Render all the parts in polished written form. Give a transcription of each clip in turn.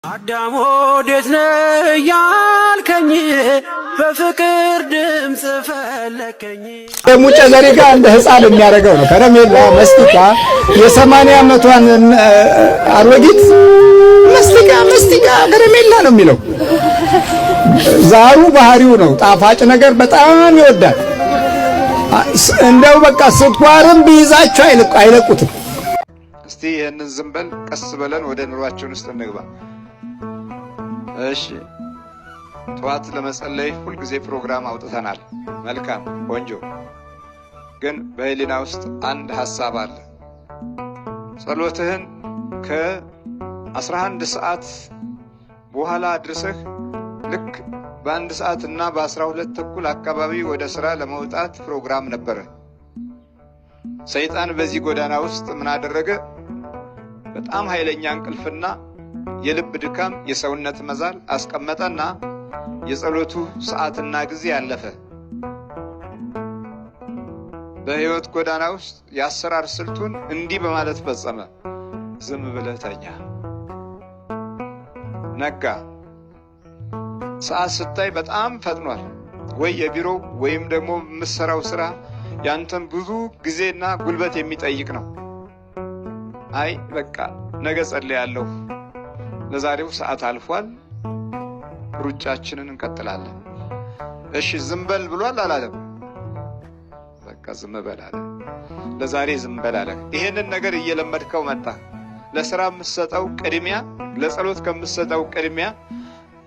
አዳም ወዴት ነህ ያልከኝ በፍቅር ድምጽ ፈለከኝ። ሙጬ ዘሪጋ እንደ ሕፃን የሚያደርገው ነው። ከረሜላ መስቲካ የ80 ዓመቷን አሮጊት መስቲካ ከረሜላ ነው የሚለው። ዛሩ ባህሪው ነው። ጣፋጭ ነገር በጣም ይወዳል። እንደው በቃ ስኳርም ቢይዛቸው አይለቁትም። እስቲ ይህንን ዝም በል ቀስ ብለን ወደ ኑሯችን ውስጥ እንግባ። እሺ ጠዋት ለመጸለይ ሁልጊዜ ፕሮግራም አውጥተናል። መልካም ቆንጆ። ግን በህሊና ውስጥ አንድ ሐሳብ አለ። ጸሎትህን ከ11 ሰዓት በኋላ አድርሰህ ልክ በ1 ሰዓት እና በ12 ተኩል አካባቢ ወደ ሥራ ለመውጣት ፕሮግራም ነበረ። ሰይጣን በዚህ ጎዳና ውስጥ ምን አደረገ? በጣም ኃይለኛ እንቅልፍና የልብ ድካም፣ የሰውነት መዛል አስቀመጠና የጸሎቱ ሰዓትና ጊዜ ያለፈ። በሕይወት ጎዳና ውስጥ የአሰራር ስልቱን እንዲህ በማለት ፈጸመ። ዝም ብለህ ተኛ። ነጋ። ሰዓት ስታይ በጣም ፈጥኗል። ወይ የቢሮው ወይም ደግሞ የምትሰራው ስራ ያንተን ብዙ ጊዜና ጉልበት የሚጠይቅ ነው። አይ በቃ ነገ ጸልያለሁ፣ ለዛሬው ሰዓት አልፏል፣ ሩጫችንን እንቀጥላለን። እሺ ዝም በል ብሏል አላለም? በቃ ዝም በል አለ። ለዛሬ ዝም በል አለ። ይሄንን ነገር እየለመድከው መጣ። ለሥራ የምትሰጠው ቅድሚያ፣ ለጸሎት ከምትሰጠው ቅድሚያ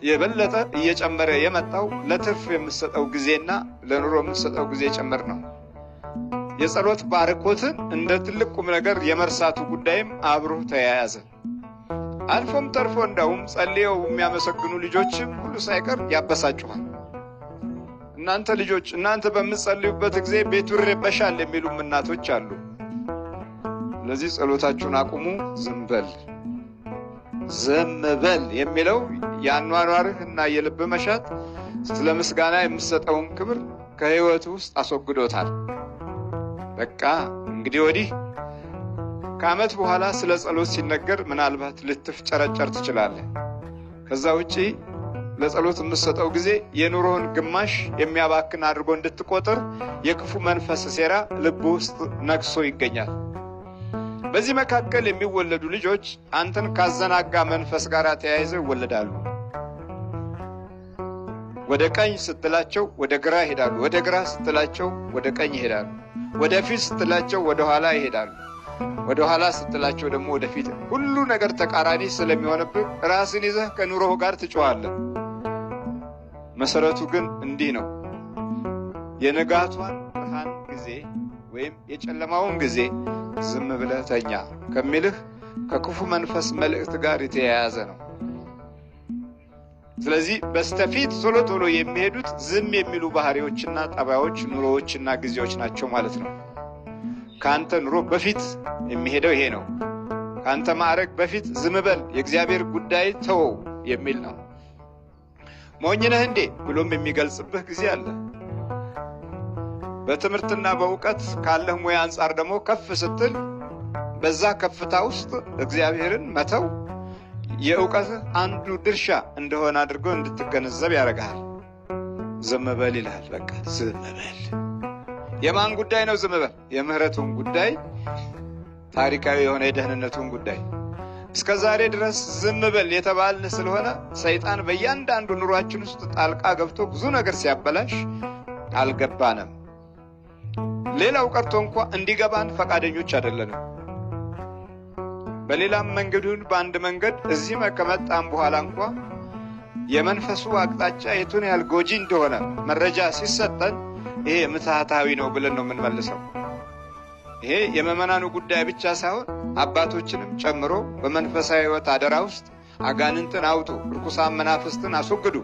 የበለጠ እየጨመረ የመጣው ለትርፍ የምትሰጠው ጊዜና ለኑሮ የምትሰጠው ጊዜ ጭምር ነው። የጸሎት ባርኮትን እንደ ትልቅ ቁም ነገር የመርሳቱ ጉዳይም አብሮ ተያያዘ። አልፎም ተርፎ እንዳውም ጸልየው የሚያመሰግኑ ልጆችም ሁሉ ሳይቀር ያበሳጩሃል። እናንተ ልጆች እናንተ በምትጸልዩበት ጊዜ ቤቱ ይረበሻል የሚሉም እናቶች አሉ። ስለዚህ ጸሎታችሁን አቁሙ፣ ዝም በል። ዝም በል የሚለው የአኗኗርህ እና የልብ መሻት ስለ ምስጋና የምትሰጠውን ክብር ከሕይወት ውስጥ አስወግዶታል። በቃ እንግዲህ ወዲህ ከዓመት በኋላ ስለ ጸሎት ሲነገር ምናልባት ልትፍጨረጨር ትችላለህ። ከዛ ውጪ ለጸሎት የምትሰጠው ጊዜ የኑሮህን ግማሽ የሚያባክን አድርጎ እንድትቆጥር የክፉ መንፈስ ሴራ ልብ ውስጥ ነግሶ ይገኛል። በዚህ መካከል የሚወለዱ ልጆች አንተን ካዘናጋ መንፈስ ጋር ተያይዘው ይወለዳሉ። ወደ ቀኝ ስትላቸው ወደ ግራ ይሄዳሉ። ወደ ግራ ስትላቸው ወደ ቀኝ ይሄዳሉ። ወደ ፊት ስትላቸው ወደ ኋላ ይሄዳሉ። ወደ ኋላ ስትላቸው ደግሞ ወደ ፊት። ሁሉ ነገር ተቃራኒ ስለሚሆንብህ ራስን ይዘህ ከኑሮህ ጋር ትጮኻለህ። መሰረቱ ግን እንዲህ ነው። የንጋቷን ብርሃን ጊዜ ወይም የጨለማውን ጊዜ ዝም ብለህ ተኛ ከሚልህ ከክፉ መንፈስ መልእክት ጋር የተያያዘ ነው። ስለዚህ በስተፊት ቶሎ ቶሎ የሚሄዱት ዝም የሚሉ ባህሪዎችና ጠባዮች፣ ኑሮዎችና ጊዜዎች ናቸው ማለት ነው። ካንተ ኑሮ በፊት የሚሄደው ይሄ ነው። ካንተ ማዕረግ በፊት ዝም በል፣ የእግዚአብሔር ጉዳይ ተወው የሚል ነው። ሞኝ ነህ እንዴ ብሎም የሚገልጽብህ ጊዜ አለ። በትምህርትና በእውቀት ካለህ ሙያ አንጻር ደግሞ ከፍ ስትል በዛ ከፍታ ውስጥ እግዚአብሔርን መተው የእውቀት አንዱ ድርሻ እንደሆነ አድርጎ እንድትገነዘብ ያደርግሃል። ዝም በል ይልሃል። በቃ ዝም በል። የማን ጉዳይ ነው ዝም በል? የምህረቱን ጉዳይ፣ ታሪካዊ የሆነ የደህንነቱን ጉዳይ። እስከ ዛሬ ድረስ ዝም በል የተባልን ስለሆነ ሰይጣን በእያንዳንዱ ኑሯችን ውስጥ ጣልቃ ገብቶ ብዙ ነገር ሲያበላሽ አልገባንም። ሌላው ቀርቶ እንኳ እንዲገባን ፈቃደኞች አይደለንም። በሌላም መንገዱን በአንድ መንገድ እዚህ ከመጣን በኋላ እንኳ የመንፈሱ አቅጣጫ የቱን ያህል ጎጂ እንደሆነ መረጃ ሲሰጠን ይሄ ምትሃታዊ ነው ብለን ነው የምንመልሰው። ይሄ የመመናኑ ጉዳይ ብቻ ሳይሆን አባቶችንም ጨምሮ በመንፈሳዊ ሕይወት አደራ ውስጥ አጋንንትን አውጡ፣ ርኩሳን መናፍስትን አስወግዱ፣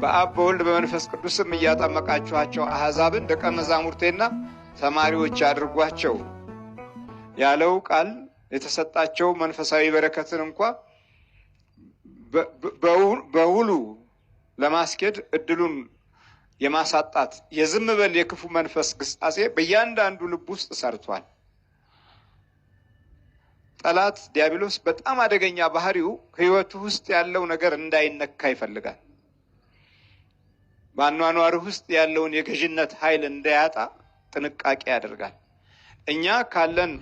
በአብ በወልድ በመንፈስ ቅዱስም እያጠመቃችኋቸው አሕዛብን ደቀ መዛሙርቴና ተማሪዎች አድርጓቸው ያለው ቃል የተሰጣቸው መንፈሳዊ በረከትን እንኳ በውሉ ለማስኬድ እድሉን የማሳጣት የዝም በል የክፉ መንፈስ ግስጣሴ በእያንዳንዱ ልብ ውስጥ ሰርቷል። ጠላት ዲያብሎስ በጣም አደገኛ ባህሪው ህይወቱ ውስጥ ያለው ነገር እንዳይነካ ይፈልጋል። በአኗኗሩ ውስጥ ያለውን የገዥነት ኃይል እንዳያጣ ጥንቃቄ ያደርጋል። እኛ ካለን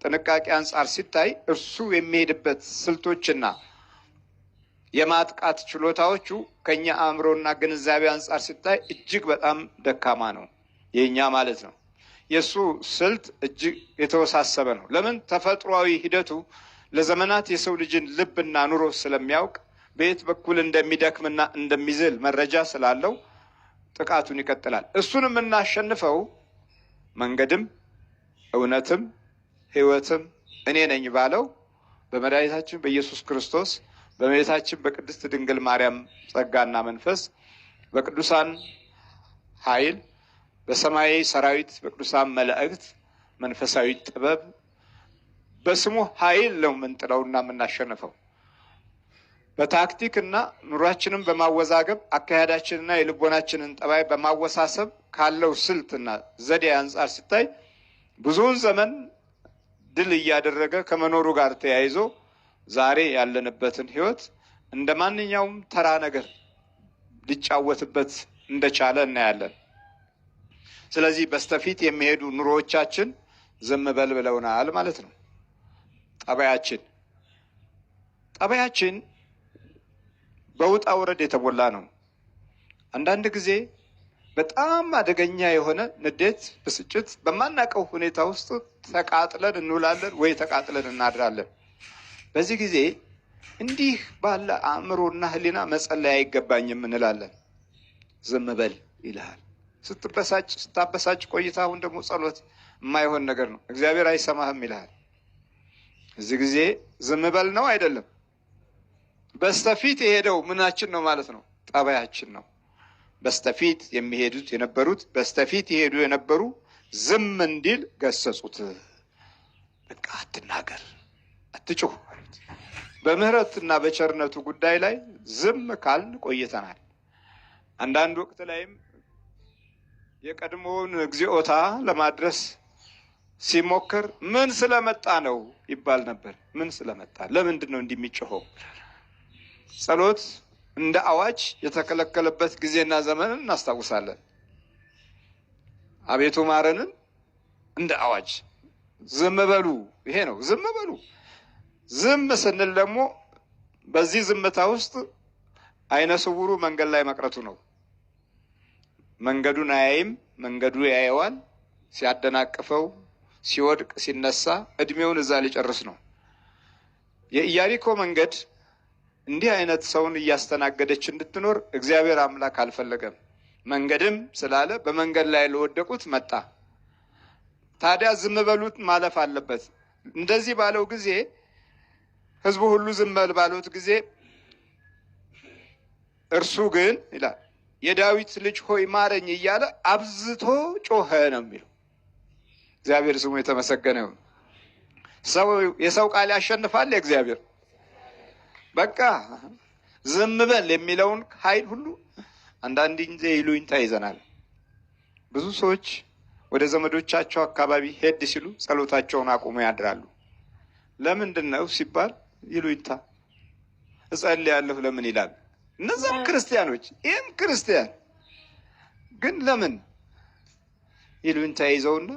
ጥንቃቄ አንጻር ሲታይ እርሱ የሚሄድበት ስልቶችና የማጥቃት ችሎታዎቹ ከኛ አእምሮና ግንዛቤ አንጻር ሲታይ እጅግ በጣም ደካማ ነው፣ የኛ ማለት ነው። የሱ ስልት እጅግ የተወሳሰበ ነው። ለምን? ተፈጥሯዊ ሂደቱ ለዘመናት የሰው ልጅን ልብና ኑሮ ስለሚያውቅ በየት በኩል እንደሚደክምና እንደሚዝል መረጃ ስላለው ጥቃቱን ይቀጥላል። እሱን የምናሸንፈው መንገድም እውነትም ህይወትም እኔ ነኝ ባለው በመድኃኒታችን በኢየሱስ ክርስቶስ በእመቤታችን በቅድስት ድንግል ማርያም ጸጋና መንፈስ በቅዱሳን ኃይል በሰማያዊ ሰራዊት በቅዱሳን መላእክት መንፈሳዊ ጥበብ በስሙ ኃይል ነው የምንጥለውና የምናሸንፈው። በታክቲክና ኑሯችንን በማወዛገብ አካሄዳችንና የልቦናችንን ጠባይ በማወሳሰብ ካለው ስልትና ዘዴ አንጻር ሲታይ ብዙውን ዘመን ድል እያደረገ ከመኖሩ ጋር ተያይዞ ዛሬ ያለንበትን ህይወት እንደ ማንኛውም ተራ ነገር ሊጫወትበት እንደቻለ እናያለን። ስለዚህ በስተፊት የሚሄዱ ኑሮዎቻችን ዝም በል ብለውናል ማለት ነው። ጠባያችን በውጣ ውረድ የተሞላ ነው። አንዳንድ ጊዜ በጣም አደገኛ የሆነ ንዴት፣ ብስጭት በማናውቀው ሁኔታ ውስጥ ተቃጥለን እንውላለን ወይ ተቃጥለን እናድራለን። በዚህ ጊዜ እንዲህ ባለ አእምሮና ህሊና መጸለይ አይገባኝም እንላለን። ዝም በል ይልሃል። ስታበሳጭ ቆይታ አሁን ደግሞ ጸሎት የማይሆን ነገር ነው፣ እግዚአብሔር አይሰማህም ይልሃል። እዚህ ጊዜ ዝም በል ነው አይደለም። በስተፊት የሄደው ምናችን ነው ማለት ነው? ጠባያችን ነው። በስተፊት በስተፊት የሄዱ የነበሩ ዝም እንዲል ገሰጹት። በቃ አትናገር፣ አትጩህ። በምህረትና በቸርነቱ ጉዳይ ላይ ዝም ካልን ቆይተናል። አንዳንድ ወቅት ላይም የቀድሞውን እግዚኦታ ለማድረስ ሲሞክር ምን ስለመጣ ነው ይባል ነበር። ምን ስለመጣ ለምንድን ነው እንደሚጮኸው? ጸሎት እንደ አዋጅ የተከለከለበት ጊዜና ዘመንን እናስታውሳለን። አቤቱ ማረንን እንደ አዋጅ ዝም በሉ፣ ይሄ ነው ዝም በሉ። ዝም ስንል ደግሞ በዚህ ዝምታ ውስጥ አይነ ስውሩ መንገድ ላይ መቅረቱ ነው። መንገዱን አያይም፣ መንገዱ ያየዋል። ሲያደናቅፈው፣ ሲወድቅ፣ ሲነሳ እድሜውን እዛ ሊጨርስ ነው። የኢያሪኮ መንገድ እንዲህ አይነት ሰውን እያስተናገደች እንድትኖር እግዚአብሔር አምላክ አልፈለገም። መንገድም ስላለ በመንገድ ላይ ለወደቁት መጣ። ታዲያ ዝም በሉት ማለፍ አለበት። እንደዚህ ባለው ጊዜ ህዝቡ ሁሉ ዝም በል ባሉት ጊዜ እርሱ ግን ይላል የዳዊት ልጅ ሆይ ማረኝ እያለ አብዝቶ ጮኸ ነው የሚለው። እግዚአብሔር ስሙ የተመሰገነ ይሁን። የሰው ቃል ያሸንፋል የእግዚአብሔር። በቃ ዝም በል የሚለውን ኃይል ሁሉ አንዳንድ ጊዜ ይሉኝታ ይዘናል። ብዙ ሰዎች ወደ ዘመዶቻቸው አካባቢ ሄድ ሲሉ ጸሎታቸውን አቁመው ያድራሉ። ለምንድን ነው ሲባል ይሉኝታ። እጸልያለሁ ለምን ይላል። እነዛም ክርስቲያኖች ይህም ክርስቲያን ግን ለምን ይሉኝታ ይዘውና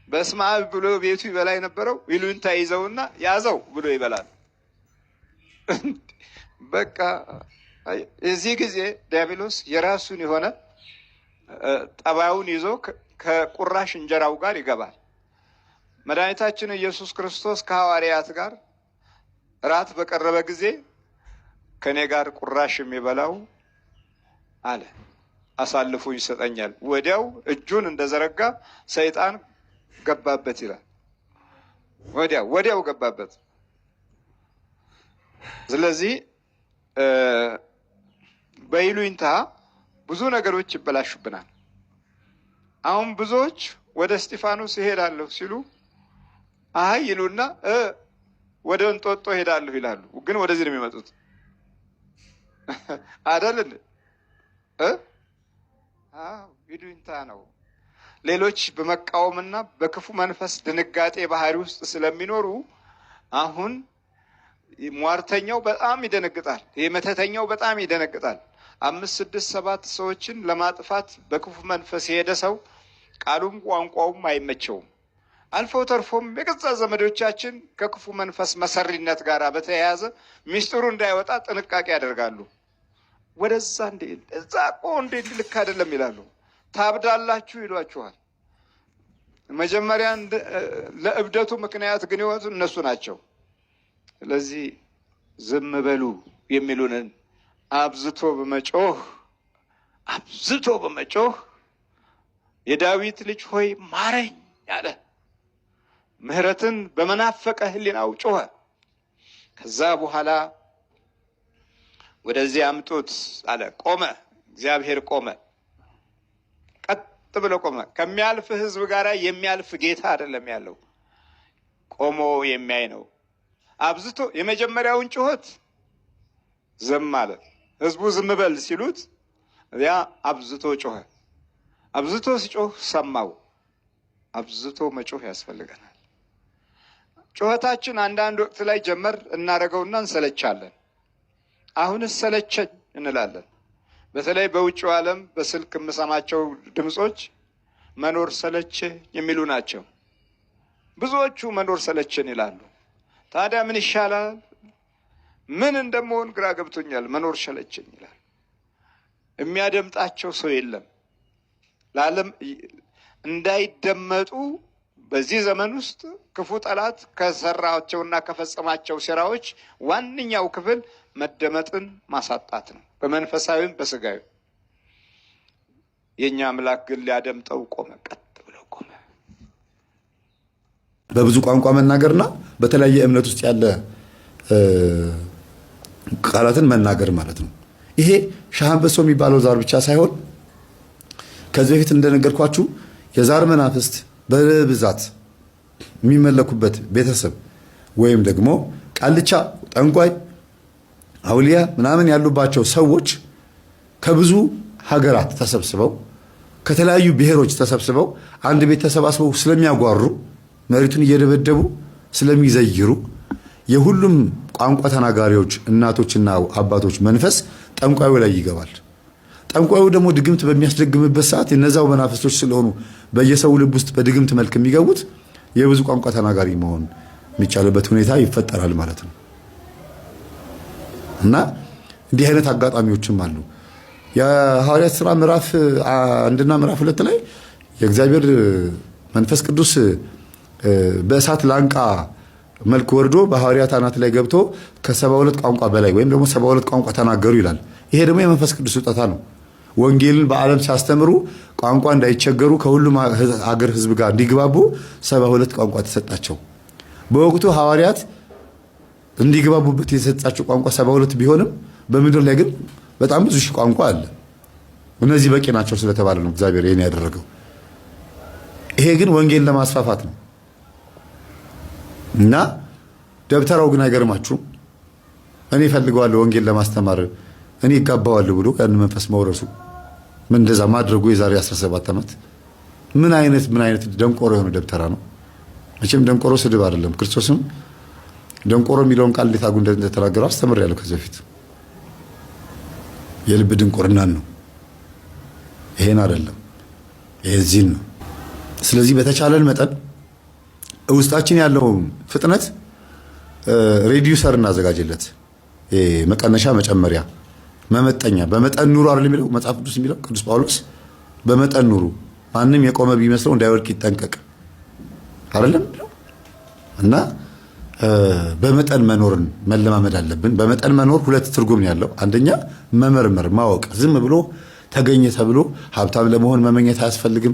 በስመ አብ ብሎ ቤቱ ይበላ የነበረው ይሉኝታ ይዘውና ያዘው ብሎ ይበላል። በቃ እዚህ ጊዜ ዲያብሎስ የራሱን የሆነ ጠባዩን ይዞ ከቁራሽ እንጀራው ጋር ይገባል። መድኃኒታችን ኢየሱስ ክርስቶስ ከሐዋርያት ጋር እራት በቀረበ ጊዜ ከኔ ጋር ቁራሽ የሚበላው አለ አሳልፎ ይሰጠኛል። ወዲያው እጁን እንደዘረጋ ሰይጣን ገባበት ይላል። ወዲያው ገባበት። ስለዚህ በይሉኝታ ብዙ ነገሮች ይበላሹብናል። አሁን ብዙዎች ወደ እስጢፋኖስ እሄዳለሁ ሲሉ አይ ይሉና ወደ እንጦጦ እሄዳለሁ ይላሉ። ግን ወደዚህ ነው የሚመጡት አይደል? ይሉኝታ ነው። ሌሎች በመቃወምና በክፉ መንፈስ ድንጋጤ ባህሪ ውስጥ ስለሚኖሩ አሁን ሟርተኛው በጣም ይደነግጣል። የመተተኛው በጣም ይደነግጣል። 5 6 7 ሰዎችን ለማጥፋት በክፉ መንፈስ የሄደ ሰው ቃሉም ቋንቋውም አይመቸውም። አልፎ ተርፎም የገዛ ዘመዶቻችን ከክፉ መንፈስ መሰሪነት ጋር በተያያዘ ሚስጥሩ እንዳይወጣ ጥንቃቄ ያደርጋሉ። ወደዛ እዛ ልክ አይደለም ይላሉ። ታብዳላችሁ ይሏችኋል። መጀመሪያ ለእብደቱ ምክንያት ግን ይወቱ እነሱ ናቸው። ስለዚህ ዝም በሉ የሚሉንን አብዝቶ በመጮህ የዳዊት ልጅ ሆይ ማረኝ አለ። ምህረትን በመናፈቀ ሕሊናው ጮኸ። ከዛ በኋላ ወደዚህ አምጡት አለ። ቆመ። እግዚአብሔር ቆመ። ቀጥ ብሎ ቆመ። ከሚያልፍ ሕዝብ ጋር የሚያልፍ ጌታ አይደለም ያለው፣ ቆሞ የሚያይ ነው። አብዝቶ የመጀመሪያውን ጩኸት ዝም አለ። ሕዝቡ ዝም በል ሲሉት ያ አብዝቶ ጮኸ። አብዝቶ ሲጮህ ሰማው። አብዝቶ መጮህ ያስፈልገናል። ጩኸታችን አንዳንድ ወቅት ላይ ጀመር እናደርገውና እንሰለቻለን። አሁንስ ሰለቸኝ እንላለን። በተለይ በውጭው ዓለም በስልክ የምሰማቸው ድምጾች መኖር ሰለቸ የሚሉ ናቸው። ብዙዎቹ መኖር ሰለቸን ይላሉ። ታዲያ ምን ይሻላል? ምን እንደምሆን ግራ ገብቶኛል፣ መኖር ሰለቸኝ ይላል። የሚያደምጣቸው ሰው የለም። ለዓለም እንዳይደመጡ በዚህ ዘመን ውስጥ ክፉ ጠላት ከሰራቸውና ከፈጸማቸው ሥራዎች ዋነኛው ክፍል መደመጥን ማሳጣት ነው፣ በመንፈሳዊም በስጋዊ። የኛ አምላክ ግን ሊያደምጠው ቆመ፣ ቀጥ ብሎ ቆመ። በብዙ ቋንቋ መናገርና በተለያየ እምነት ውስጥ ያለ ቃላትን መናገር ማለት ነው። ይሄ ሻሃንበሶ የሚባለው ዛር ብቻ ሳይሆን ከዚህ በፊት እንደነገርኳችሁ የዛር መናፍስት በብዛት የሚመለኩበት ቤተሰብ ወይም ደግሞ ቃልቻ፣ ጠንቋይ፣ አውሊያ ምናምን ያሉባቸው ሰዎች ከብዙ ሀገራት ተሰብስበው ከተለያዩ ብሔሮች ተሰብስበው አንድ ቤት ተሰባስበው ስለሚያጓሩ መሬቱን እየደበደቡ ስለሚዘይሩ የሁሉም ቋንቋ ተናጋሪዎች እናቶችና አባቶች መንፈስ ጠንቋዩ ላይ ይገባል። ጠንቋዩ ደግሞ ድግምት በሚያስደግምበት ሰዓት የነዛው መናፍስቶች ስለሆኑ በየሰው ልብ ውስጥ በድግምት መልክ የሚገቡት የብዙ ቋንቋ ተናጋሪ መሆን የሚቻልበት ሁኔታ ይፈጠራል ማለት ነው። እና እንዲህ አይነት አጋጣሚዎችም አሉ። የሐዋርያት ሥራ ምዕራፍ 1 እና ምዕራፍ 2 ላይ የእግዚአብሔር መንፈስ ቅዱስ በእሳት ላንቃ መልክ ወርዶ በሐዋርያት አናት ላይ ገብቶ ከ72 ቋንቋ በላይ ወይም ደግሞ 72 ቋንቋ ተናገሩ ይላል። ይሄ ደግሞ የመንፈስ ቅዱስ ስጦታ ነው። ወንጌልን በዓለም ሲያስተምሩ ቋንቋ እንዳይቸገሩ ከሁሉም ሀገር ሕዝብ ጋር እንዲግባቡ 72 ቋንቋ ተሰጣቸው። በወቅቱ ሐዋርያት እንዲግባቡበት የተሰጣቸው ቋንቋ 72 ቢሆንም በምድር ላይ ግን በጣም ብዙ ሺህ ቋንቋ አለ። እነዚህ በቂ ናቸው ስለተባለ ነው እግዚአብሔር ይሄን ያደረገው። ይሄ ግን ወንጌልን ለማስፋፋት ነው። እና ደብተራው ግን አይገርማችሁም? እኔ ፈልገዋለሁ ወንጌል ለማስተማር እኔ ይጋባዋለሁ ብሎ ያን መንፈስ መውረሱ ምን እንደዛ ማድረጉ የዛሬ 17 ዓመት ምን አይነት ደንቆሮ የሆነ ደብተራ ነው። መቼም ደንቆሮ ስድብ አይደለም። ክርስቶስም ደንቆሮ የሚለውን ቃል እንዴት አጉ እንደተናገረው አስተምሬያለሁ ከዚህ በፊት። የልብ ድንቁርናን ነው፣ ይሄን አይደለም፣ የዚህን ነው። ስለዚህ በተቻለን መጠን ውስጣችን ያለው ፍጥነት ሬዲዩሰር እናዘጋጅለት። መቀነሻ፣ መጨመሪያ፣ መመጠኛ። በመጠን ኑሩ አይደል የሚለው መጽሐፍ ቅዱስ የሚለው ቅዱስ ጳውሎስ። በመጠን ኑሩ፣ ማንም የቆመ ቢመስለው እንዳይወድቅ ይጠንቀቅ አይደለም። እና በመጠን መኖርን መለማመድ አለብን። በመጠን መኖር ሁለት ትርጉም ነው ያለው። አንደኛ መመርመር፣ ማወቅ። ዝም ብሎ ተገኘ ተብሎ ሀብታም ለመሆን መመኘት አያስፈልግም።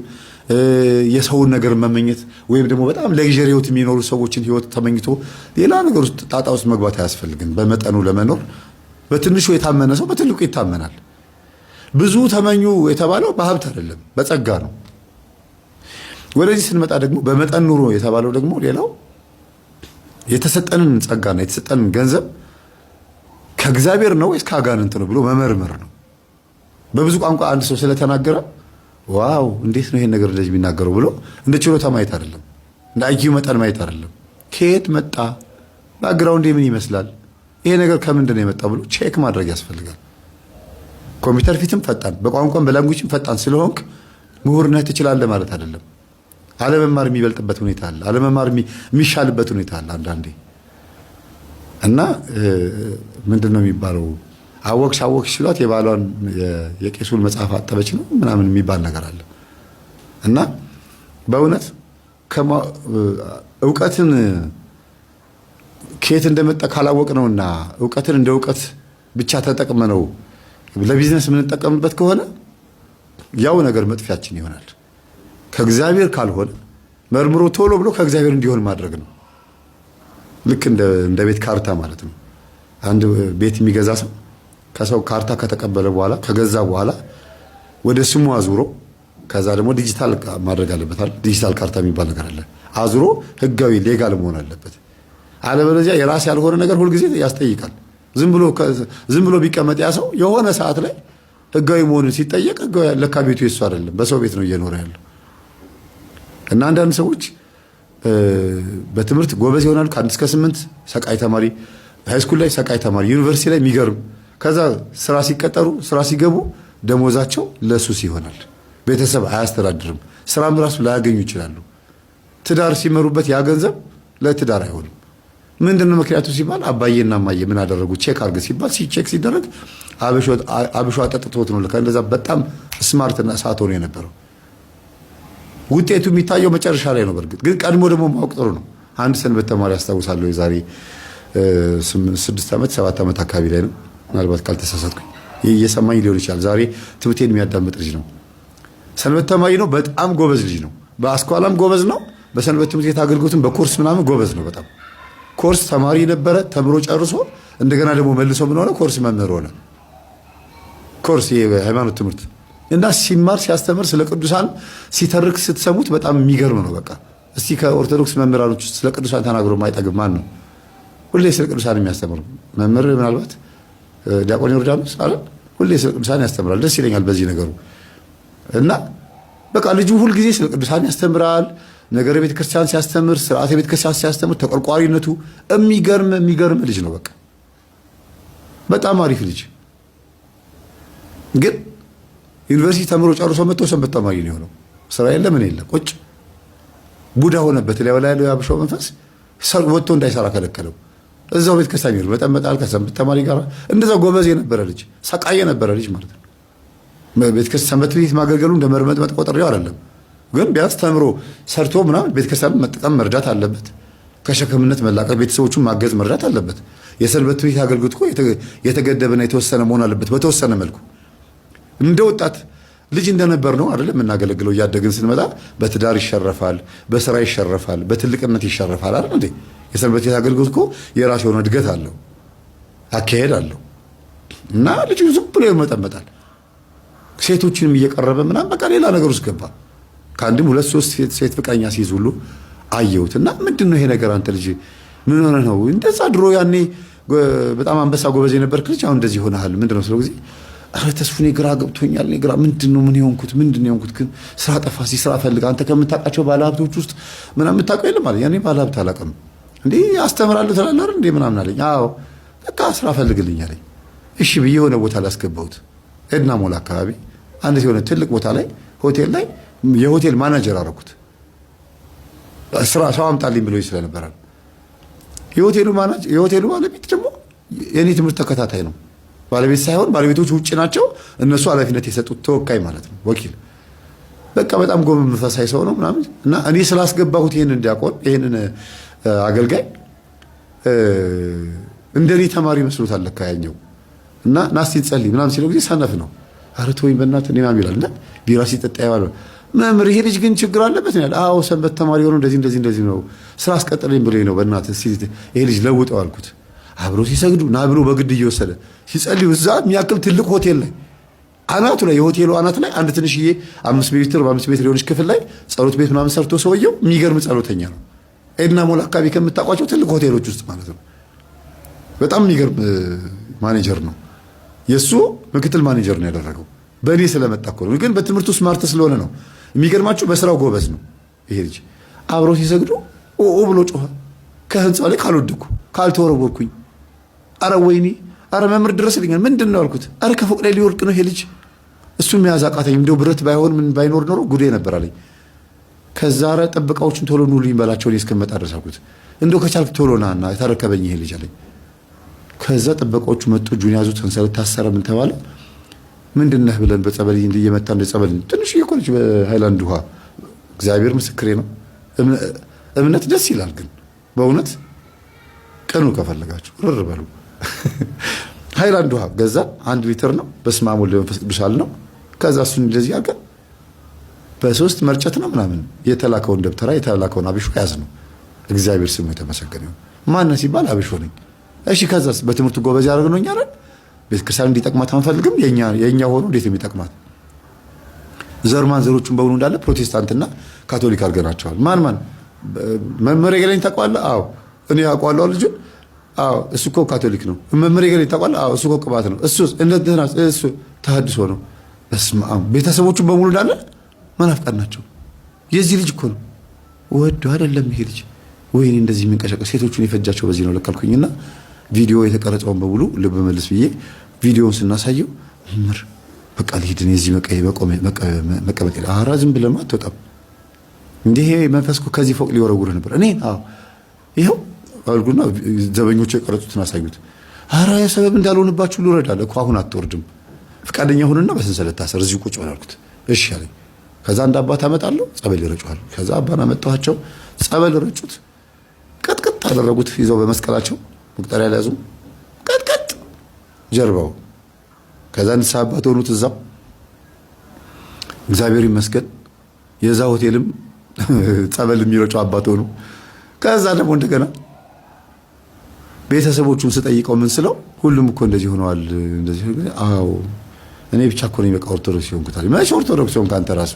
የሰውን ነገር መመኘት ወይም ደግሞ በጣም ለግዠሪ ህይወት የሚኖሩ ሰዎችን ህይወት ተመኝቶ ሌላ ነገር ውስጥ ጣጣ ውስጥ መግባት አያስፈልግም። በመጠኑ ለመኖር በትንሹ የታመነ ሰው በትልቁ ይታመናል። ብዙ ተመኙ የተባለው በሀብት አይደለም፣ በጸጋ ነው። ወደዚህ ስንመጣ ደግሞ በመጠን ኑሮ የተባለው ደግሞ ሌላው የተሰጠንን ጸጋና የተሰጠንን ገንዘብ ከእግዚአብሔር ነው ወይስ ከአጋንንት ነው ብሎ መመርመር ነው። በብዙ ቋንቋ አንድ ሰው ስለተናገረ ዋው እንዴት ነው ይሄን ነገር እንደዚህ የሚናገረው ብሎ እንደ ችሎታ ማየት አይደለም፣ እንደ አይኪው መጠን ማየት አይደለም። ከየት መጣ ባክግራውንድ ምን ይመስላል፣ ይሄ ነገር ከምንድን ነው የመጣው ብሎ ቼክ ማድረግ ያስፈልጋል። ኮምፒውተር ፊትም ፈጣን፣ በቋንቋም በላንጉጅም ፈጣን ስለሆንክ ምሁርነት ትችላለህ ማለት አይደለም። አለመማር የሚበልጥበት ሁኔታ አለ። አለመማር የሚሻልበት ሁኔታ አለ አንዳንዴ። እና ምንድን ነው የሚባለው አወቅሽ ሲሏት የባሏን የቄሱን መጽሐፍ አጠበች ነው ምናምን የሚባል ነገር አለ። እና በእውነት እውቀትን ከየት እንደመጣ ካላወቅ ነውና እውቀትን እንደ እውቀት ብቻ ተጠቅመነው ለቢዝነስ የምንጠቀምበት ከሆነ ያው ነገር መጥፊያችን ይሆናል። ከእግዚአብሔር ካልሆነ መርምሮ ቶሎ ብሎ ከእግዚአብሔር እንዲሆን ማድረግ ነው። ልክ እንደ ቤት ካርታ ማለት ነው። አንድ ቤት የሚገዛ ሰው ከሰው ካርታ ከተቀበለ በኋላ ከገዛ በኋላ ወደ ስሙ አዙሮ ከዛ ደግሞ ዲጂታል ማድረግ አለበት። ዲጂታል ካርታ የሚባል ነገር አለ። አዙሮ ህጋዊ ሌጋል መሆን አለበት። አለበለዚያ የራስ ያልሆነ ነገር ሁልጊዜ ያስጠይቃል። ዝም ብሎ ቢቀመጥ ያ ሰው የሆነ ሰዓት ላይ ህጋዊ መሆኑን ሲጠየቅ ህጋዊ ለካ ቤቱ የሱ አይደለም፣ በሰው ቤት ነው እየኖረ ያለው። እና አንዳንድ ሰዎች በትምህርት ጎበዝ ይሆናሉ። ከ1 እስከ 8 ሰቃይ ተማሪ፣ ሃይስኩል ላይ ሰቃይ ተማሪ፣ ዩኒቨርሲቲ ላይ የሚገርም፣ ከዛ ስራ ሲቀጠሩ ስራ ሲገቡ ደሞዛቸው ለሱስ ይሆናል። ቤተሰብ አያስተዳድርም። ስራም ራሱ ላያገኙ ይችላሉ። ትዳር ሲመሩበት ያ ገንዘብ ለትዳር አይሆንም። ምንድነው ምክንያቱ ሲባል አባዬና እማዬ ምን አደረጉ ቼክ አድርግ ሲባል ቼክ ሲደረግ አብሾ አጠጥቶት ነው። እንደዛ በጣም ስማርትና ሰዓት ሆኖ የነበረው ውጤቱ የሚታየው መጨረሻ ላይ ነው። በርግጥ ግን ቀድሞ ደግሞ ማወቅ ጥሩ ነው። አንድ ሰንበት ተማሪ አስታውሳለሁ የዛሬ 6 ዓመት 7 ዓመት አካባቢ ላይ ነው ምናልባት ካልተሳሳትኩኝ፣ እየሰማኝ ሊሆን ይችላል። ዛሬ ትምህርቴን የሚያዳምጥ ልጅ ነው። ሰንበት ተማሪ ነው። በጣም ጎበዝ ልጅ ነው። በአስኳላም ጎበዝ ነው። በሰንበት ትምህርት ቤት አገልግሎትም በኮርስ ምናምን ጎበዝ ነው። በጣም ኮርስ ተማሪ ነበረ። ተምሮ ጨርሶ እንደገና ደግሞ መልሶ ምን ሆነ? ኮርስ መምህር ሆነ። ኮርስ የሃይማኖት ትምህርት እና ሲማር ሲያስተምር ስለ ቅዱሳን ሲተርክ ስትሰሙት በጣም የሚገርም ነው። በቃ እስቲ ከኦርቶዶክስ መምህራኖች ውስጥ ስለ ቅዱሳን ተናግሮ የማይጠግብ ማን ነው? ሁሌ ስለ ቅዱሳን የሚያስተምር መምህር ምናልባት ዲያቆን ዮርዳኖስ አይደል? ሁሌ ስለ ቅዱሳን ያስተምራል። ደስ ይለኛል በዚህ ነገሩ። እና በቃ ልጁ ሁል ጊዜ ስለ ቅዱሳን ያስተምራል። ነገረ ቤተ ክርስቲያን ሲያስተምር፣ ስርዓተ ቤተ ክርስቲያን ሲያስተምር ተቆርቋሪነቱ የሚገርም ልጅ ነው። በቃ በጣም አሪፍ ልጅ። ግን ዩኒቨርሲቲ ተምሮ ጨርሶ መጥቶ ሰንበት ተማሪ ነው የሆነው። ስራ የለ ምን የለ ቁጭ ቡዳ ሆነበት። ላይ ያለው ያብሾው መንፈስ ወጥቶ እንዳይሰራ ከለከለው። እዛው ቤተ ክርስቲያን ይሄድ መጠመጣል ከሰንበት ተማሪ ጋር እንደዛ ጎበዝ የነበረ ልጅ ሰቃየ የነበረ ልጅ ማለት ነው። ቤተ ክርስቲያን ሰንበት ቤት ማገልገሉ እንደ መርመጥመጥ ቆጥሬው አይደለም። ግን ቢያንስ ተምሮ ሰርቶ ምናምን ቤተ ክርስቲያን መጠቀም መርዳት አለበት። ከሸክምነት መላቀቅ፣ ቤተሰቦቹን ማገዝ መርዳት አለበት። የሰንበት ቤት አገልግሎት እኮ የተገደበና የተወሰነ መሆን አለበት። በተወሰነ መልኩ እንደ ወጣት ልጅ እንደነበር ነው አይደለም የምናገለግለው። እያደግን ስንመጣ በትዳር ይሸረፋል፣ በስራ ይሸረፋል፣ በትልቅነት ይሸረፋል አይደል እንዴ? የሰንበት ቤት አገልግሎት እኮ የራሱ የሆነ እድገት አለው፣ አካሄድ አለው። እና ልጁ ዝም ብሎ ይመጠመጣል። ሴቶችንም እየቀረበ ምናምን በቃ ሌላ ነገር ውስጥ ገባ። ከአንድም 2-3 ሴት ፍቅረኛ ሲይዝ ሁሉ አየሁት። እና ምንድነው ይሄ ነገር? አንተ ልጅ ምን ሆነ ነው እንደዛ? ድሮ ያኔ በጣም አንበሳ ጎበዝ የነበርክ ልጅ አሁን እንደዚህ ሆነሃል። ምንድነው ስለ ጊዜ አረ ተስፉኔ ግራ ገብቶኛል። እኔ ግራ ምንድነው ምን የሆንኩት ግን ስራ ጠፋ። ስራ ፈልግ አንተ ከምታውቃቸው ባለሀብቶች ውስጥ ምናምን የምታውቀው የለም አለኝ። ያኔ ባለሀብት አላውቅም እንዴ አስተምራለሁ ትላለህ አይደል እንዴ ምናምን አለኝ። አዎ በቃ ስራ ፈልግልኝ አለኝ። እሺ ብዬ የሆነ ቦታ ላይ አስገባሁት። ኤድና ሞል አካባቢ አንድ የሆነ ትልቅ ቦታ ላይ ሆቴል ላይ የሆቴል ማናጀር አደረኩት። ስራ ሰው አምጣልኝ ብሎ ስለነበረ የሆቴሉ ባለቤት ደግሞ የኔ ትምህርት ተከታታይ ነው። ባለቤት ሳይሆን ባለቤቶች ውጭ ናቸው። እነሱ ኃላፊነት የሰጡት ተወካይ ማለት ነው፣ ወኪል። በቃ በጣም ጎበዝ መንፈሳዊ ሰው ነው ምናምን። እና እኔ ስላስገባሁት ይሄንን ዲያቆን ይሄንን አገልጋይ እንደኔ ተማሪ መስሎታል ለካ ያኛው። እና ናስቲ ጸልይ ምናምን ሲለው ጊዜ ሰነፍ ነው። አረ ተወኝ በእናትህ እኔ ማን ይላል። እና ቢራ ሲጠጣ ያዋል መምህር ይሄ ልጅ ግን ችግር አለበት ነው ያለ። አዎ ሰንበት ተማሪ ሆኖ እንደዚህ ነው ስራ አስቀጥለኝ ብሎኝ ነው። በእናትህ ይሄ ልጅ ለውጠው አልኩት። አብሮ ሲሰግዱ ና ብሎ በግድ እየወሰደ ሲጸልዩ እዛ የሚያክል ትልቅ ሆቴል ላይ አናቱ ላይ የሆቴሉ አናት ላይ አንድ ትንሽዬ 5 ሜትር በ5 ሜትር የሆነች ክፍል ላይ ጸሎት ቤት ምናምን ሰርቶ ሰውየው የሚገርም ጸሎተኛ ነው። ኤድና ሞል አካባቢ ከምታውቋቸው ትልቅ ሆቴሎች ውስጥ ማለት ነው። በጣም የሚገርም ማኔጀር ነው። የሱ ምክትል ማኔጀር ነው ያደረገው። በእኔ ስለመጣ እኮ ነው። ግን በትምህርቱ ስማርት ስለሆነ ነው። የሚገርማችሁ በስራው ጎበዝ ነው ይሄ ልጅ። አብሮ ሲሰግዱ ኦ ብሎ ጮኸ። ከህንፃው ላይ ካልወደኩ ካልተወረወርኩኝ። አረ ወይኔ፣ አረ መምህር ድረስልኛል። ምንድን ነው አልኩት። አረ ከፎቅ ላይ ሊወርቅ ነው ይሄ ልጅ። እሱን መያዝ አቃተኝ። እንደው ብረት ባይሆን ምን ባይኖር ኖሮ ጉዴ ነበር አለኝ። ከዛ አረ ጥበቃዎችን ቶሎ ኑልኝ በላቸው እኔ እስከመጣ ድረስ አልኩት። እንደው ከቻልክ ቶሎ ናና ተረከበኝ ይሄ ልጅ አለኝ። ከዛ ጥበቃዎቹ መጡ፣ እጁን ያዙት፣ ሰንሰለት ታሰረ። ምን ተባለ? ምንድነህ ብለን በጸበል እየመታ እንደ ጸበል ትንሽ እየቆለች በሃይላንድ ውሃ። እግዚአብሔር ምስክሬ ነው። እምነት ደስ ይላል። ግን በእውነት ቀኑ ከፈለጋችሁ ርር በሉ። ሃይላንድ ውሃ ገዛ፣ 1 ሊትር ነው። በስመ አብ ወወልድ ወመንፈስ ቅዱስ አለ ነው። ከዛ እሱን እንደዚህ አድርገን በ3 መርጨት ነው ምናምን የተላከውን ደብተራ የተላከውን አብሾ ያዝ ነው። እግዚአብሔር ስሙ የተመሰገነ ይሁን። ማን ሲባል አብሾ ነኝ። እሺ ከዛስ በትምህርቱ ጎበዝ ያደረግነው እኛ አይደል? ቤተክርስቲያን እንዲጠቅማት አንፈልግም። የኛ ሆኖ እንዴት የሚጠቅማት ዘር ማንዘሮቹን በሙሉ እንዳለ ፕሮቴስታንትና ካቶሊክ አድርገናቸዋል። ማን መምህር ገለኝ ታውቀዋለህ? አዎ እኔ አውቀዋለሁ ልጁን። አዎ እሱ እኮ ካቶሊክ ነው። መምህር ገለኝ ታውቀዋለህ? አዎ እሱ እኮ ቅባት ነው። እሱ ተሐድሶ ነው። በስመ አብ ቤተሰቦቹን በሙሉ እንዳለ መናፍቃን ናቸው። የዚህ ልጅ እኮ ነው ወዶ አይደለም ይሄ ልጅ። ወይኔ እንደዚህ የሚንቀሸቀ ሴቶቹን የፈጃቸው በዚህ ነው ለካልኩኝና ቪዲዮ የተቀረጸውን በሙሉ ልብ መልስ ብዬ ቪዲዮውን ስናሳየው መምህር በቃ ልሂድ እኔ እዚህ መቀመጥ ይላል። ኧረ ዝም ብለህ አትወጣም እንዴ ይሄ መንፈስ እኮ ከዚህ ፎቅ ሊወረውርህ ነበር። እኔ ይኸው አልኩና ዘበኞቹ የቀረጹትን አሳዩት። ኧረ ሰበብ እንዳልሆንባችሁ ልውረዳለሁ እኮ አሁን አትወርድም፣ ፈቃደኛ ሁንና በሰንሰለት ታሰር እዚህ ቁጭ በል አልኩት። እሺ አለኝ። ከዛ አንድ አባት አመጣለሁ ጸበል ይረጩሃል። ከዛ አባን አመጣኋቸው፣ ጸበል ረጩት፣ ቀጥቀጥ አደረጉት። ይዘው በመስቀላቸው መቁጠሪያ ላይ ያዙ፣ ቀጥቀጥ ጀርባው። ከዛ ንስሐ አባት ሆኑት እዛው። እግዚአብሔር ይመስገን የዛ ሆቴልም ጸበል የሚረጩ አባት ሆኑ። ከዛ ደግሞ እንደገና ቤተሰቦቹን ስጠይቀው ምን ስለው ሁሉም እኮ እንደዚህ ሆነዋል። እንደዚህ አዎ እኔ ብቻ እኮ ነኝ በቃ ኦርቶዶክስ ሆንኩት አለኝ። መቼ ኦርቶዶክስ ሆንክ አንተ ራሱ?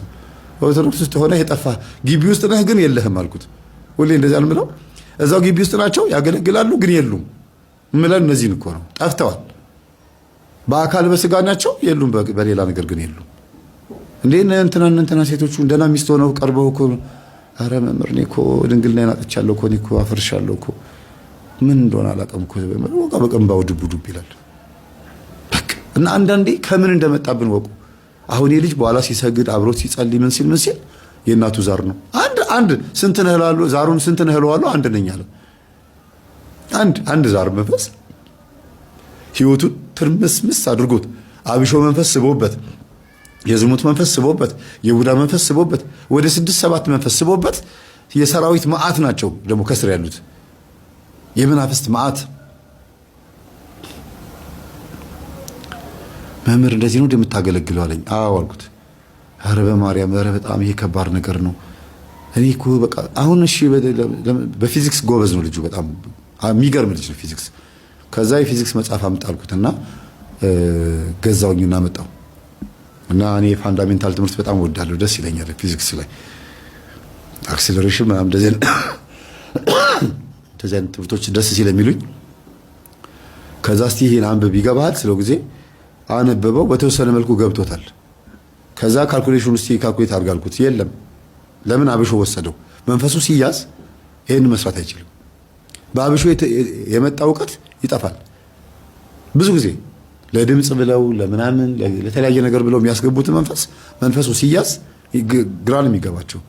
ኦርቶዶክስ ውስጥ ሆነ የጠፋ ግቢ ውስጥ ነህ ግን የለህም አልኩት። ሁሌ እንደዚህ አልምለው። እዛው ግቢ ውስጥ ናቸው ያገለግላሉ ግን የሉም ምለን እነዚህን እኮ ነው ጠፍተዋል። በአካል በስጋ ናቸው የሉም፣ በሌላ ነገር ግን የሉም። እንዴ እንትና ሴቶቹ እንደና ሚስት ሆነው ቀርበው እኮ አረ መምህር እኔ እኮ ድንግልና አጥቻለሁ እኮ እኔ እኮ አፈርሻለሁ እኮ ምን እንደሆነ አላውቅም እኮ በቀንባው ዱብ ዱብ ይላል። በቃ እና አንዳንዴ ከምን እንደመጣብን ወቁ። አሁን የልጅ በኋላ ሲሰግድ አብሮት ሲጸልይ ምን ሲል የእናቱ ዛር ነው። አንድ ስንት ነህ እለዋለሁ፣ ዛሩን ስንት ነህ እለዋለሁ፣ አንድ ነኝ አለ። አንድ ዛር መንፈስ ህይወቱን ትርምስምስ አድርጎት አብሾ መንፈስ ስቦበት፣ የዝሙት መንፈስ ስቦበት፣ የቡዳ መንፈስ ስቦበት፣ ወደ 6-7 መንፈስ ስቦበት የሰራዊት መዓት ናቸው ደግሞ ከስር ያሉት የመናፍስት መዓት። መምህር እንደዚህ ነው እንደምታገለግለው አለኝ። አዎ አልኩት። ኧረ በማርያም ኧረ በጣም ይሄ ከባድ ነገር ነው። እኔ እኮ በቃ አሁን እሺ በፊዚክስ ጎበዝ ነው ልጁ፣ በጣም የሚገርም ልጅ ነው ፊዚክስ። ከዛ የፊዚክስ መጽሐፍ አምጣልኩትና ገዛውኝና መጣው እና እኔ ፋንዳሜንታል ትምህርት በጣም ወዳለሁ፣ ደስ ይለኛል ፊዚክስ ላይ አክሰለሬሽን ምናምን እንደዚህ ትምህርቶች ደስ ሲለሚሉኝ ከዛ እስቲ ይሄን አንብብ ይገባሃል ስለው ጊዜ አነበበው። በተወሰነ መልኩ ገብቶታል። ከዛ ካልኩሌሽን ውስጥ ካልኩሌት አድርጋልኩት የለም። ለምን አብሾ ወሰደው። መንፈሱ ሲያዝ ይሄን መስራት አይችልም። በአብሾ የመጣ እውቀት ይጠፋል። ብዙ ጊዜ ለድምጽ ብለው ለምናምን ለተለያየ ነገር ብለው የሚያስገቡትን መንፈሱ ሲያዝ ግራ ነው የሚገባቸው።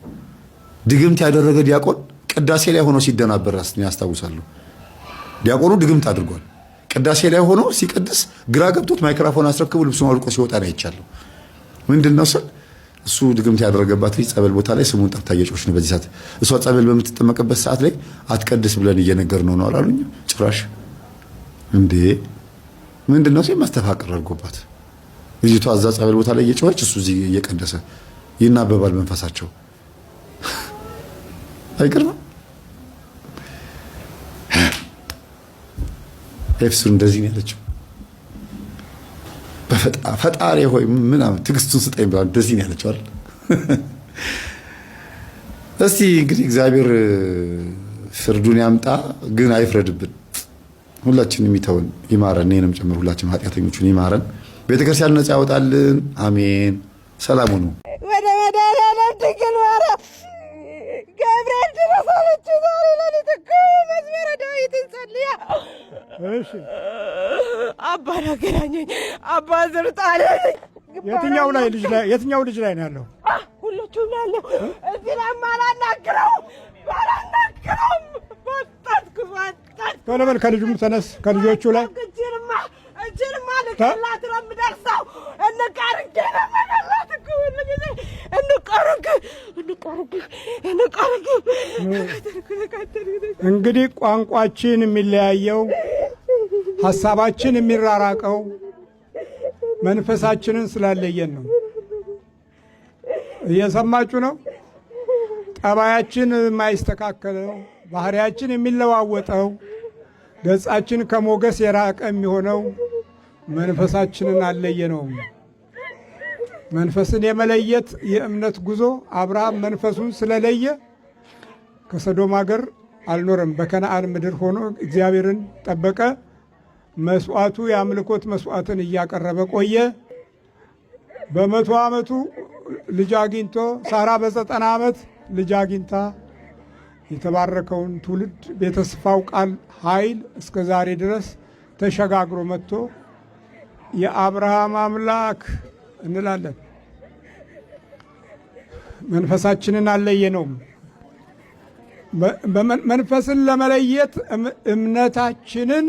ድግምት ያደረገ ዲያቆን ቅዳሴ ላይ ሆኖ ሲደናበር ያስታውሳሉ። ዲያቆኑ ድግምት አድርጓል። ቅዳሴ ላይ ሆኖ ሲቀድስ ግራ ገብቶት ማይክሮፎን አስረክቦ ልብሱን አውልቆ ሲወጣ ነው አይቻለሁ። ምንድነው ስል እሱ ድግምት ያደረገባት ልጅ ጸበል ቦታ ላይ ስሙን ጠርታ እየጮች ነው በዚህ ሰዓት። እሷ ጸበል በምትጠመቅበት ሰዓት ላይ አትቀድስ ብለን እየነገር ነው አላሉኝ። ጭራሽ እንዴ ምንድነው ሲል ማስተፋቀር አድርጎባት ልጅቷ እዛ ጸበል ቦታ ላይ እየጮች እሱ እዚህ እየቀደሰ ይናበባል መንፈሳቸው። አይቀርም ኤፍሱን እንደዚህ ነው ያለችው። ፈጣሪ ሆይ ምናምን ትዕግስቱን ስጠኝ ብላ እንደዚህ ነው ያለችው አይደል? እስቲ እንግዲህ እግዚአብሔር ፍርዱን ያምጣ፣ ግን አይፍረድብን። ሁላችንም የሚተውን ይማረን፣ እኔንም ጨምር ሁላችንም ኃጢአተኞቹን ይማረን። ቤተክርስቲያን ነፃ ያወጣልን። አሜን። ሰላም ሁኑ። ወደ መድኃኒዓለም ድንግል ማርያም ገብርኤል ድረስ አለች። ዛሬ ለሊት እኮ መዝሙረ ዳዊትን ጸልያ እሺ አባ አገናኘኝ። አባ ዝርጣለ የትኛው ልጅ ላይ ነው ያለው? ሁለቱም ያለው እዚህ ላይ ማላናግረው ቶሎ በል ከልጁም ተነስ። ከልጆቹ ላይ እጅንማ ልቀላት ነው የምደርሰው። እንቃርግ እንግዲህ ቋንቋችን የሚለያየው ሀሳባችን የሚራራቀው መንፈሳችንን ስላለየን ነው። እየሰማችሁ ነው? ጠባያችን የማይስተካከለው ባህሪያችን የሚለዋወጠው ገጻችን ከሞገስ የራቀ የሚሆነው መንፈሳችንን አለየነውም። መንፈስን የመለየት የእምነት ጉዞ አብርሃም መንፈሱን ስለለየ ከሰዶም አገር አልኖረም። በከነዓን ምድር ሆኖ እግዚአብሔርን ጠበቀ። መስዋዕቱ የአምልኮት መስዋዕትን እያቀረበ ቆየ። በ100 ዓመቱ ልጅ አግኝቶ ሳራ በ90 ዓመት ልጅ አግኝታ የተባረከውን ትውልድ ቤተስፋው ቃል ኃይል እስከ ዛሬ ድረስ ተሸጋግሮ መጥቶ የአብርሃም አምላክ እንላለን። መንፈሳችንን አለየነውም። መንፈስን ለመለየት እምነታችንን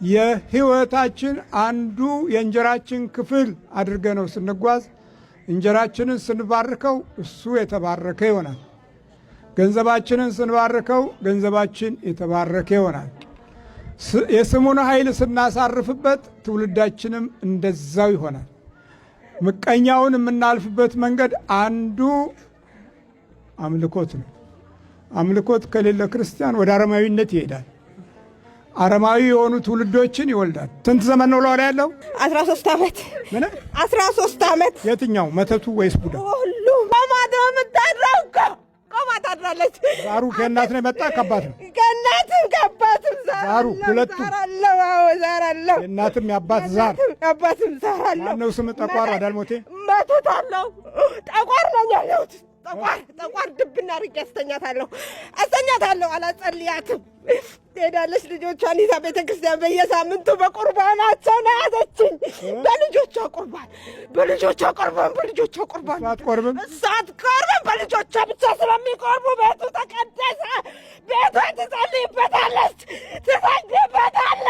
የሕይወታችን አንዱ የእንጀራችን ክፍል አድርገነው ስንጓዝ እንጀራችንን ስንባርከው እሱ የተባረከ ይሆናል። ገንዘባችንን ስንባርከው ገንዘባችን የተባረከ ይሆናል። የስሙን ኃይል ስናሳርፍበት ትውልዳችንም እንደዛው ይሆናል። ምቀኛውን የምናልፍበት መንገድ አንዱ አምልኮት ነው። አምልኮት ከሌለ ክርስቲያን ወደ አረማዊነት ይሄዳል። አረማዊ የሆኑ ትውልዶችን ይወልዳል። ስንት ዘመን ነው ለወራ ያለው? 13 ዓመት። ምን 13 ዓመት? የትኛው መተቱ ወይስ ቡዳ? ሁሉ ቆማት ነው የምታድረው እኮ ቆማት አድራለች። ዛሩ ከእናት ነው የመጣ ከአባት ነው? ከእናትም ከአባትም ዛሩ ሁለቱም ዛር አለው። የእናትም የአባት ዛር የአባትም ዛር አለው። ማነው ስም? ጠቋር አዳልሞቴ መተት አለው። ጠቋር ነኝ ያለሁት። ጠቋር ድብና አድርጌ አስተኛታለሁ። አላጸልያትም። ትሄዳለች ልጆቿን ይዛ ቤተክርስቲያን በየሳምንቱ በቁርባናቸው ነው ያዘችኝ። በልጆቿ ቁርባን አትቆርብም። በልጆቿ ብቻ ስለሚቆርቡ ቤቱ ተቀደሰ። ቤቷ ትጸልይበታለች፣ ትሰግድበታለች።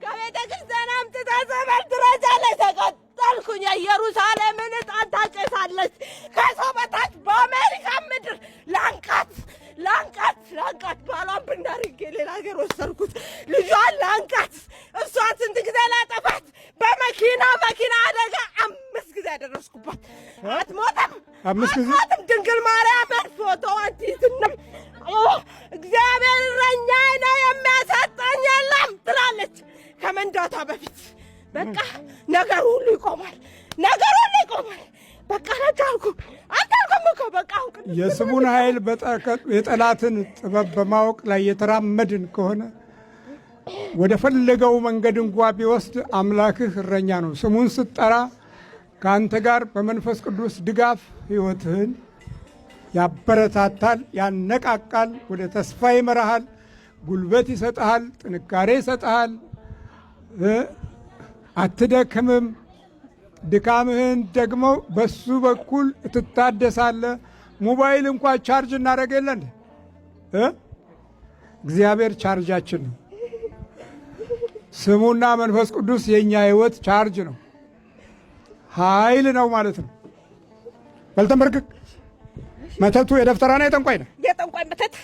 ከቤተ ክርስቲያን አምጥታ ጸበል ትረጫለች። ተቀጠልኩኝ። የኢየሩሳሌምን ዕጣን ታጨሳለች። ከሰው በታች በአሜሪካ ምድር ላንቃት ባሏን ብናርጌ ሌላ ሀገር ወሰድኩት። ልጇን ላንቃት። እሷን ስንት ጊዜ ላጠፋት በመኪና አደጋ 5 ጊዜ ያደረስኩባት። አትሞትም። ድንግል ማርያምን ፎቶዋን ትይዝንም እግዚአብሔር እረኛዬ ነው የሚያሳጣኝ የለም ትላለች። ከመንዳቷ በፊት በቃ ነገር ሁሉ ይቆማል። በቃ አልቻልኩም እኮ በቃ የስሙን ኃይል የጠላትን ጥበብ በማወቅ ላይ የተራመድን ከሆነ ወደ ፈለገው መንገድ እንኳ ቢወስድ አምላክህ እረኛ ነው። ስሙን ስትጠራ ከአንተ ጋር በመንፈስ ቅዱስ ድጋፍ ሕይወትህን ያበረታታል፣ ያነቃቃል፣ ወደ ተስፋ ይመራሃል፣ ጉልበት ይሰጥሃል፣ ጥንካሬ ይሰጥሃል። አትደክምም። ድካምህን ደግሞ በሱ በኩል ትታደሳለህ። ሞባይል እንኳ ቻርጅ እናደርግ የለን እግዚአብሔር ቻርጃችን ነው። ስሙና መንፈስ ቅዱስ የእኛ ሕይወት ቻርጅ ነው፣ ኃይል ነው ማለት ነው። በልተንበርክክ። መተቱ የደፍተራ ነው የጠንቋይ ነው? የጠንቋይ መተት፣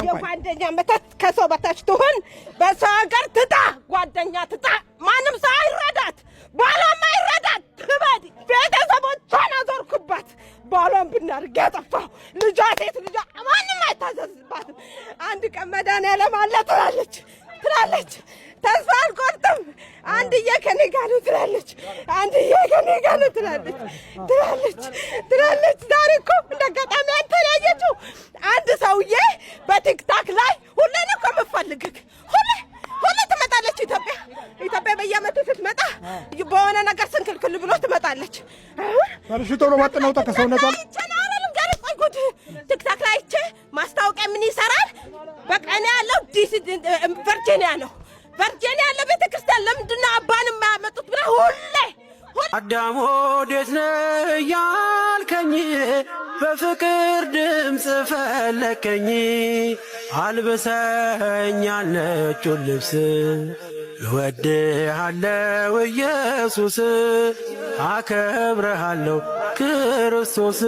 የጓደኛ መተት። ከሰው በታች ትሆን፣ በሰው ሀገር ትጣ፣ ጓደኛ ትጣ፣ ማንም ሰው አይረዳት፣ ባሏም አይረዳት፣ ትበድ። ቤተሰቦቿን አዞርኩባት። ባሏን ብናርግ ያጠፋው ልጇ ሴት ልጇ ማንም አይታዘዝባትም። አንድ ቀን መድኃኒዓለም አለ ትላለች። ተስፋ አልቆርጥም። አንድዬ ከኔ ጋር ነው ትላለች። ዛሬ እኮ እንደ አጋጣሚ ያየችው አንድ ሰውዬ በቲክታክ ላይ ሁሌ ነው እኮ የምፈልግህ። ሁሌ ትመጣለች። ኢትዮጵያ በየዓመቱ ስትመጣ በሆነ ነገር ስንክልክል ብሎ ትመጣለች። ባልሽቶ ነው ማጥነው ተከሰውነታል ቲክታክ ላይ አይቼ ማስታወቂያ ምን ይሰራል? በቃ እኔ ያለው ዲሲ ቨርጂኒያ ነው። ቨርጂኒያ ያለው ቤተክርስቲያን ለምንድን ነው አባን የማያመጡት ብለህ ሁሌ አዳም ወዴት ነህ ያልከኝ በፍቅር ድምፅ ፈለከኝ አልብሰኛል ነጩን ልብስ እወድሃለሁ ኢየሱስ አከብረሃለሁ ክርስቶስ